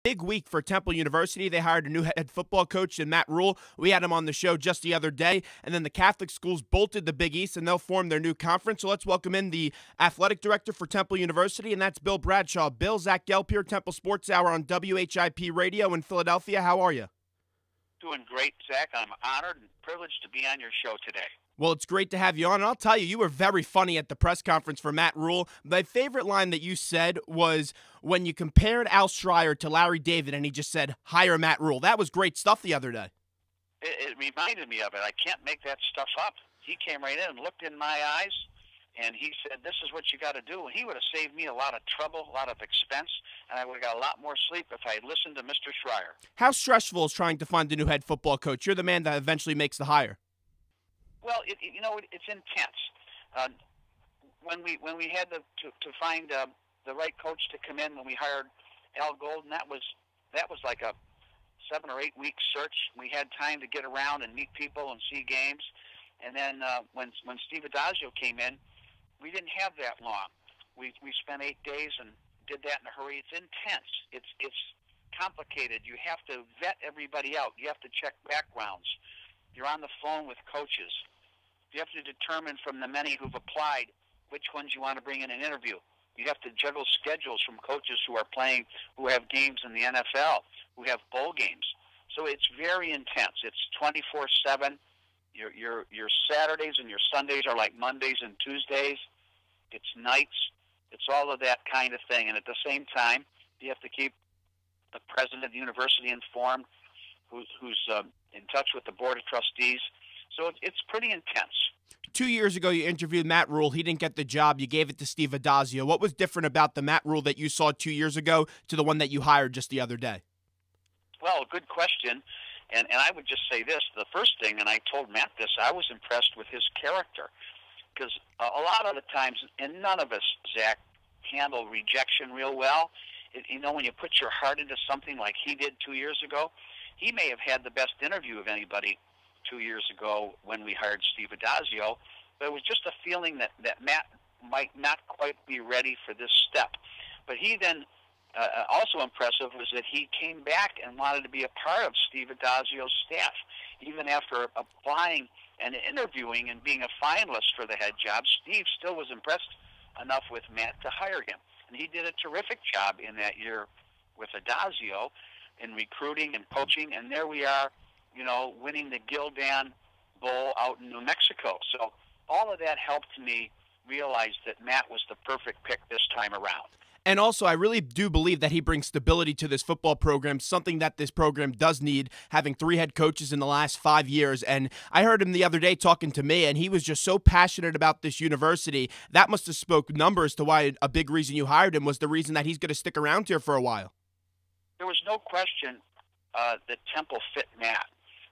Big week for Temple University. They hired a new head football coach in Matt Rhule. We had him on the show just the other day. And then the Catholic schools bolted the Big East, and they'll form their new conference. So let's welcome in the athletic director for Temple University, and that's Bill Bradshaw. Bill, Zach Gelb here, Temple Sports Hour on WHIP Radio in Philadelphia. How are you? Doing great, Zach. I'm honored and privileged to be on your show today. Well, it's great to have you on, and I'll tell you, you were very funny at the press conference for Matt Rhule. My favorite line that you said was when you compared Al Schreier to Larry David, and he just said, hire Matt Rhule. That was great stuff the other day. It reminded me of it. I can't make that stuff up. He came right in and looked in my eyes, and he said, this is what you got to do. And he would have saved me a lot of trouble, a lot of expense, and I would have got a lot more sleep if I had listened to Mr. Schreier. How stressful is trying to find a new head football coach? You're the man that eventually makes the hire. Well, it's intense. When we had to find the right coach to come in, when we hired Al Golden, that was like a 7 or 8 week search. We had time to get around and meet people and see games. And then when Steve Adazio came in, we didn't have that long. We spent 8 days and did that in a hurry. It's intense. It's complicated. You have to vet everybody out. You have to check backgrounds. You're on the phone with coaches. You have to determine from the many who've applied which ones you want to bring in an interview. You have to juggle schedules from coaches who are playing, who have games in the NFL, who have bowl games. So it's very intense. It's 24/7. Your Saturdays and your Sundays are like Mondays and Tuesdays. It's nights. It's all of that kind of thing. And at the same time, you have to keep the president of the university informed, who's in touch with the board of trustees. So it's pretty intense. 2 years ago, you interviewed Matt Rhule. He didn't get the job. You gave it to Steve Adazio. What was different about the Matt Rhule that you saw 2 years ago to the one that you hired just the other day? Well, good question. And I would just say this. The first thing, and I told Matt this, I was impressed with his character. Because a lot of the times, and none of us, Zach, handle rejection real well. When you put your heart into something like he did 2 years ago, he may have had the best interview of anybody 2 years ago when we hired Steve Adazio, but it was just a feeling that Matt might not quite be ready for this step. But he then, also impressive, was that he came back and wanted to be a part of Steve Adazio's staff. Even after applying and interviewing and being a finalist for the head job, Steve still was impressed enough with Matt to hire him. And he did a terrific job in that year with Adazio in recruiting and coaching, and there we are, winning the Gelb Bowl out in New Mexico. So all of that helped me realize that Matt was the perfect pick this time around. And also, I really do believe that he brings stability to this football program, something that this program does need, having 3 head coaches in the last 5 years. And I heard him the other day talking to me, and he was just so passionate about this university. That must have spoke numbers to why a big reason you hired him was the reason that he's going to stick around here for a while. There was no question that Temple fit Matt,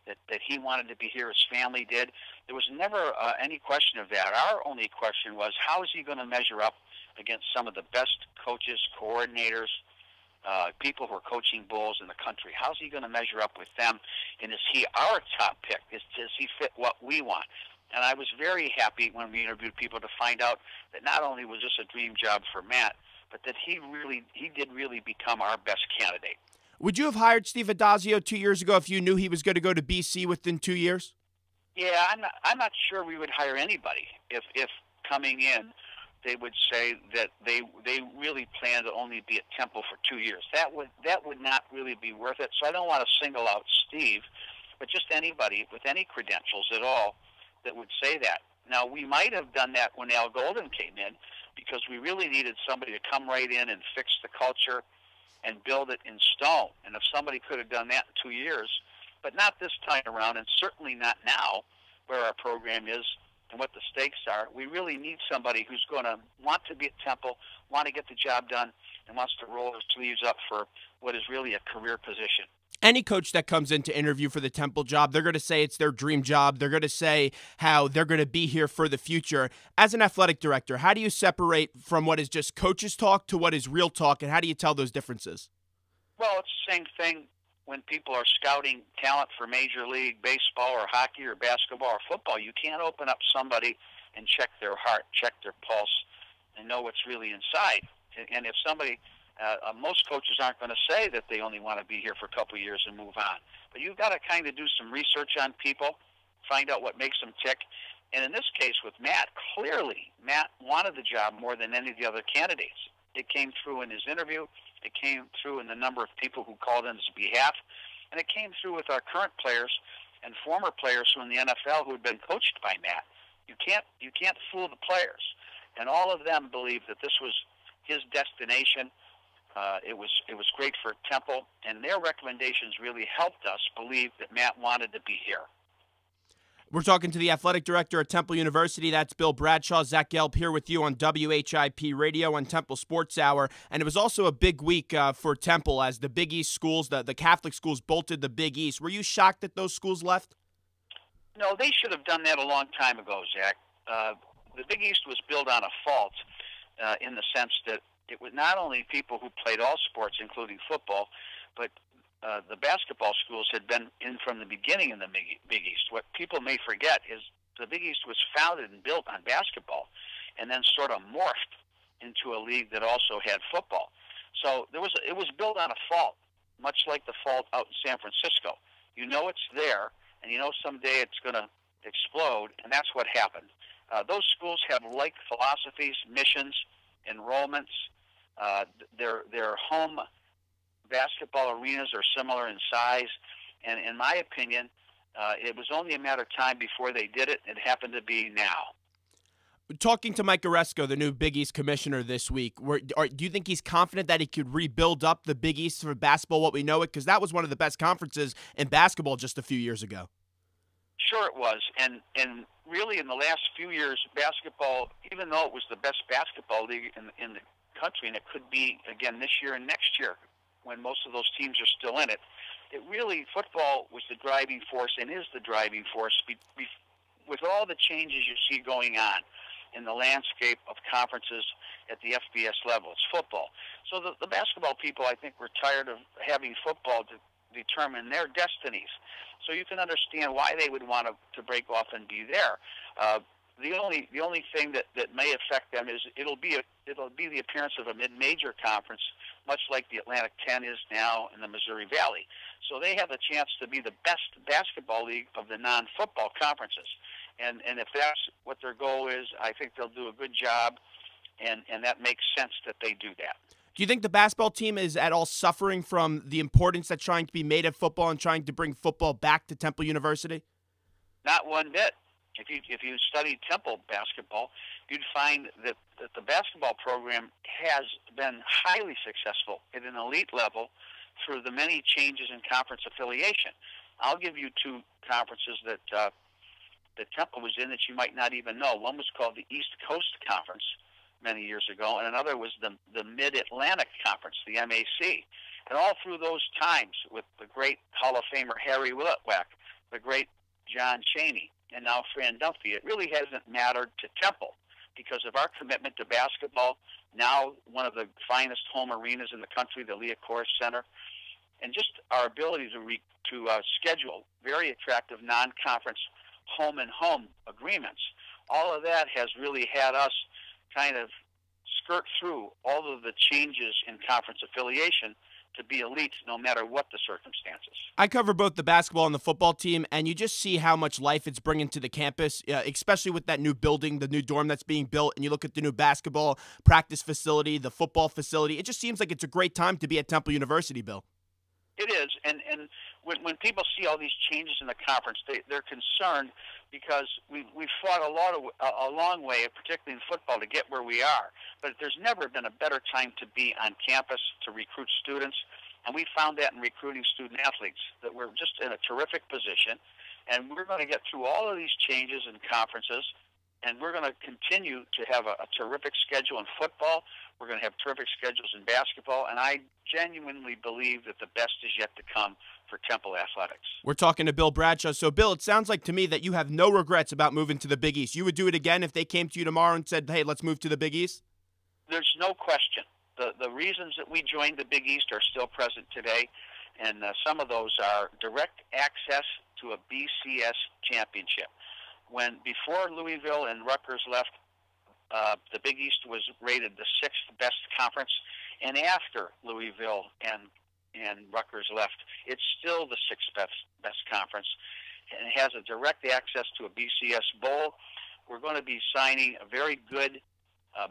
that he wanted to be here, his family did. There was never any question of that. Our only question was, how is he going to measure up against some of the best coaches, coordinators, people who are coaching Bulls in the country? How's he going to measure up with them? And is he our top pick? Does he fit what we want? And I was very happy when we interviewed people to find out that not only was this a dream job for Matt, but that he did really become our best candidate. Would you have hired Steve Adazio 2 years ago if you knew he was going to go to BC within 2 years? Yeah, I'm not sure we would hire anybody if coming in they would say that they really plan to only be at Temple for 2 years. That would not really be worth it. So I don't want to single out Steve, but just anybody with any credentials at all that would say that. Now, we might have done that when Al Golden came in because we really needed somebody to come right in and fix the culture and build it in stone. And if somebody could have done that in 2 years, but not this time around, and certainly not now where our program is and what the stakes are, we really need somebody who's going to want to be at Temple, want to get the job done, and wants to roll his sleeves up for what is really a career position. Any coach that comes in to interview for the Temple job, they're going to say it's their dream job. They're going to say how they're going to be here for the future. As an athletic director, how do you separate from what is just coaches talk to what is real talk, and how do you tell those differences? Well, it's the same thing when people are scouting talent for Major League Baseball or hockey or basketball or football. You can't open up somebody and check their heart, check their pulse, and know what's really inside. And if somebody, Most coaches aren't going to say that they only want to be here for a couple of years and move on. But you've got to kind of do some research on people, find out what makes them tick. And in this case with Matt, clearly Matt wanted the job more than any of the other candidates. It came through in his interview. It came through in the number of people who called on his behalf. And it came through with our current players and former players from the NFL who had been coached by Matt. You can't fool the players. And all of them believed that this was his destination. It was great for Temple, and their recommendations really helped us believe that Matt wanted to be here. We're talking to the athletic director at Temple University. That's Bill Bradshaw. Zach Gelb here with you on WHIP Radio on Temple Sports Hour. And it was also a big week for Temple as the Big East schools, the Catholic schools, bolted the Big East. Were you shocked that those schools left? No, they should have done that a long time ago, Zach. The Big East was built on a fault in the sense that it was not only people who played all sports, including football, but the basketball schools had been in from the beginning in the Big East. What people may forget is the Big East was founded and built on basketball and then sort of morphed into a league that also had football. So it was built on a fault, much like the fault out in San Francisco. You know it's there, and you know someday it's going to explode, and that's what happened. Those schools have like philosophies, missions, enrollments. Their home basketball arenas are similar in size, and in my opinion, it was only a matter of time before they did it. It happened to be now. Talking to Mike Oresco, the new Big East commissioner this week, do you think he's confident that he could rebuild up the Big East for basketball, what we know it? Because that was one of the best conferences in basketball just a few years ago. Sure it was, and really in the last few years, basketball, even though it was the best basketball league in the country, and it could be again this year and next year when most of those teams are still in it, football was the driving force and is the driving force with all the changes you see going on in the landscape of conferences at the FBS level. It's football. So the basketball people, I think, were tired of having football to determine their destinies. So you can understand why they would want to break off and be there. The only thing that may affect them is it'll be the appearance of a mid-major conference, much like the Atlantic 10 is now in the Missouri Valley. So they have a chance to be the best basketball league of the non-football conferences. And if that's what their goal is, I think they'll do a good job, and that makes sense that they do that. Do you think the basketball team is at all suffering from the importance that's trying to be made of football and trying to bring football back to Temple University? Not one bit. If you studied Temple basketball, you'd find that the basketball program has been highly successful at an elite level through the many changes in conference affiliation. I'll give you two conferences that Temple was in that you might not even know. One was called the East Coast Conference many years ago, and another was the Mid-Atlantic Conference, the MAC. And all through those times with the great Hall of Famer Harry Whitwack, the great John Chaney, and now Fran Dunphy, it really hasn't mattered to Temple because of our commitment to basketball, now one of the finest home arenas in the country, the Leah Corse Center, and just our ability to schedule very attractive non-conference home-and-home agreements. All of that has really had us kind of skirt through all of the changes in conference affiliation to be elite no matter what the circumstances. I cover both the basketball and the football team, and you just see how much life it's bringing to the campus, especially with that new building, the new dorm that's being built, and you look at the new basketball practice facility, the football facility. It just seems like it's a great time to be at Temple University, Bill. It is, and when people see all these changes in the conference, they're concerned because we fought a long way, particularly in football, to get where we are. But there's never been a better time to be on campus to recruit students, and we found that in recruiting student athletes, that we're just in a terrific position, and we're going to get through all of these changes in conferences, and we're going to continue to have a terrific schedule in football. We're going to have terrific schedules in basketball, and I genuinely believe that the best is yet to come for Temple athletics. We're talking to Bill Bradshaw. So, Bill, it sounds like to me that you have no regrets about moving to the Big East. You would do it again if they came to you tomorrow and said, hey, let's move to the Big East? There's no question. The reasons that we joined the Big East are still present today, and some of those are direct access to a BCS championship. Before Louisville and Rutgers left, the Big East was rated the 6th best conference And after Louisville and Rutgers left, it's still the sixth best conference, and it has a direct access to a BCS bowl. We're going to be signing a very good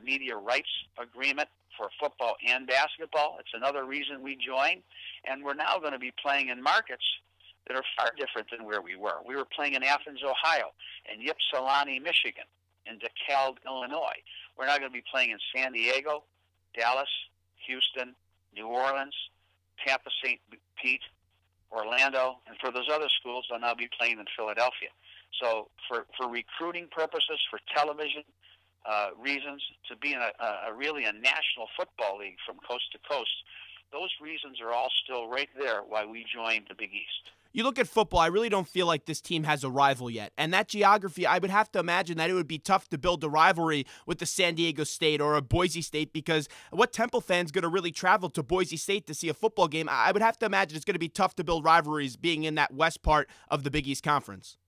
media rights agreement for football and basketball. It's another reason we joined, and we're now going to be playing in markets that are far different than where we were. We were playing in Athens, Ohio, and Ypsilanti, Michigan, and DeKalb, Illinois. We're now going to be playing in San Diego, Dallas, Houston, New Orleans, Tampa, St. Pete, Orlando, and for those other schools, they'll now be playing in Philadelphia. So for recruiting purposes, for television reasons, to be in really a national football league from coast to coast, those reasons are all still right there why we joined the Big East. You look at football, I really don't feel like this team has a rival yet. And that geography, I would have to imagine that it would be tough to build a rivalry with the San Diego State or a Boise State, because what Temple fan's going to really travel to Boise State to see a football game? I would have to imagine it's going to be tough to build rivalries being in that west part of the Big East Conference.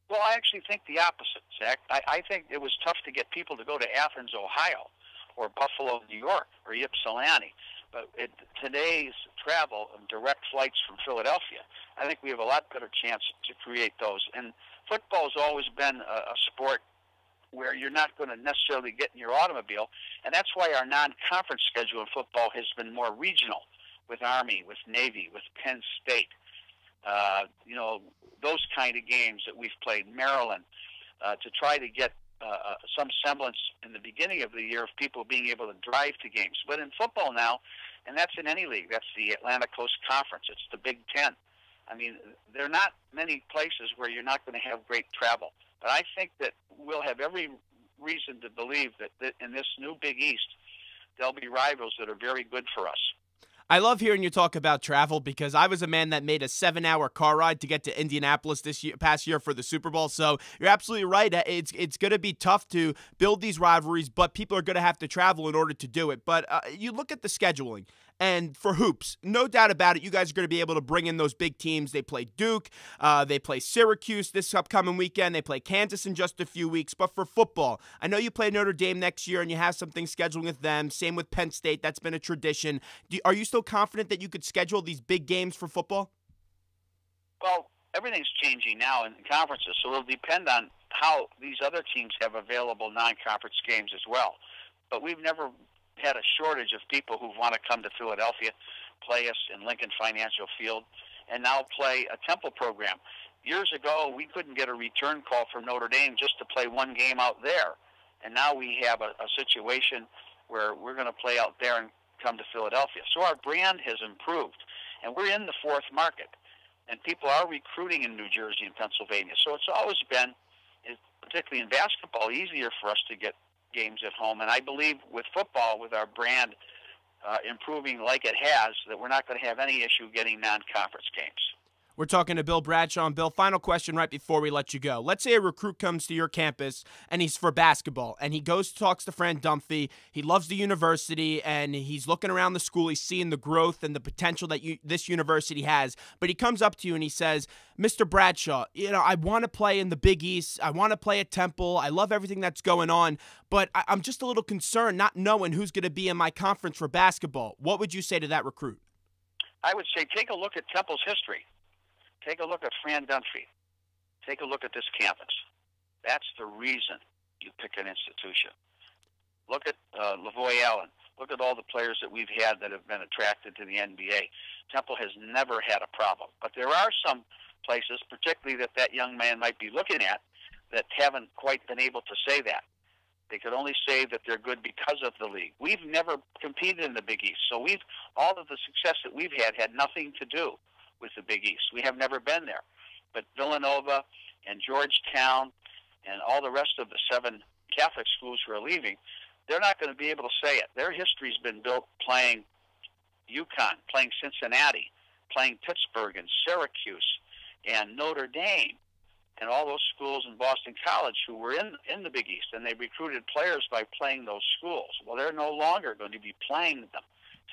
Well, I actually think the opposite, Zach. I think it was tough to get people to go to Athens, Ohio, or Buffalo, New York, or Ypsilanti. But today's travel and direct flights from Philadelphia, I think we have a lot better chance to create those. And football has always been a sport where you're not going to necessarily get in your automobile, and that's why our non-conference schedule in football has been more regional, with Army, with Navy, with Penn State. Those kind of games that we've played, Maryland, to try to get some semblance in the beginning of the year of people being able to drive to games. But in football now, and that's in any league, that's the Atlantic Coast Conference, it's the Big Ten. I mean, there are not many places where you're not going to have great travel. But I think that we'll have every reason to believe that in this new Big East, there'll be rivals that are very good for us. I love hearing you talk about travel, because I was a man that made a 7-hour car ride to get to Indianapolis past year for the Super Bowl. So you're absolutely right. It's going to be tough to build these rivalries, but people are going to have to travel in order to do it. But you look at the scheduling. And for hoops, no doubt about it, you guys are going to be able to bring in those big teams. They play Duke, they play Syracuse this upcoming weekend, they play Kansas in just a few weeks. But for football, I know you play Notre Dame next year and you have something scheduled with them. Same with Penn State. That's been a tradition. Are you still confident that you could schedule these big games for football? Well, everything's changing now in conferences, so it'll depend on how these other teams have available non-conference games as well. But we've never had a shortage of people who want to come to Philadelphia, play us in Lincoln Financial Field, and now play a Temple program. Years ago, we couldn't get a return call from Notre Dame just to play one game out there. And now we have a situation where we're going to play out there and come to Philadelphia. So our brand has improved, and we're in the fourth market. And people are recruiting in New Jersey and Pennsylvania. So it's always been, particularly in basketball, easier for us to get games at home. And I believe with football, with our brand improving like it has, that we're not going to have any issue getting non-conference games. We're talking to Bill Bradshaw. And Bill, final question right before we let you go. Let's say a recruit comes to your campus and he's for basketball, and he goes talks to Fran Dunphy. He loves the university and he's looking around the school. He's seeing the growth and the potential that this university has. But he comes up to you and he says, Mr. Bradshaw, I want to play in the Big East. I want to play at Temple. I love everything that's going on, but I'm just a little concerned not knowing who's going to be in my conference for basketball. What would you say to that recruit? I would say take a look at Temple's history. Take a look at Fran Dunphy. Take a look at this campus. That's the reason you pick an institution. Look at Lavoy Allen. Look at all the players that we've had that have been attracted to the NBA. Temple has never had a problem. But there are some places, particularly that young man might be looking at, that haven't quite been able to say that. They could only say that they're good because of the league. We've never competed in the Big East, so all of the success that we've had nothing to do with the Big East. We have never been there. But Villanova and Georgetown and all the rest of the 7 Catholic schools who are leaving, they're not going to be able to say it. Their history's been built playing UConn, playing Cincinnati, playing Pittsburgh and Syracuse and Notre Dame and all those schools in Boston College who were in the Big East, and they recruited players by playing those schools. Well, they're no longer going to be playing them.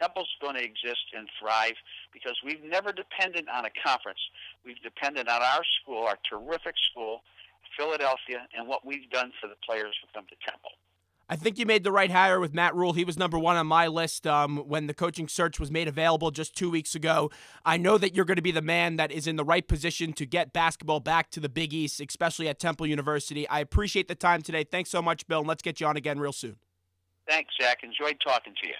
Temple's going to exist and thrive because we've never depended on a conference. We've depended on our school, our terrific school, Philadelphia, and what we've done for the players who come to Temple. I think you made the right hire with Matt Rhule. He was number one on my list when the coaching search was made available just 2 weeks ago. I know that you're going to be the man that is in the right position to get basketball back to the Big East, especially at Temple University. I appreciate the time today. Thanks so much, Bill, and let's get you on again real soon. Thanks, Jack. Enjoyed talking to you.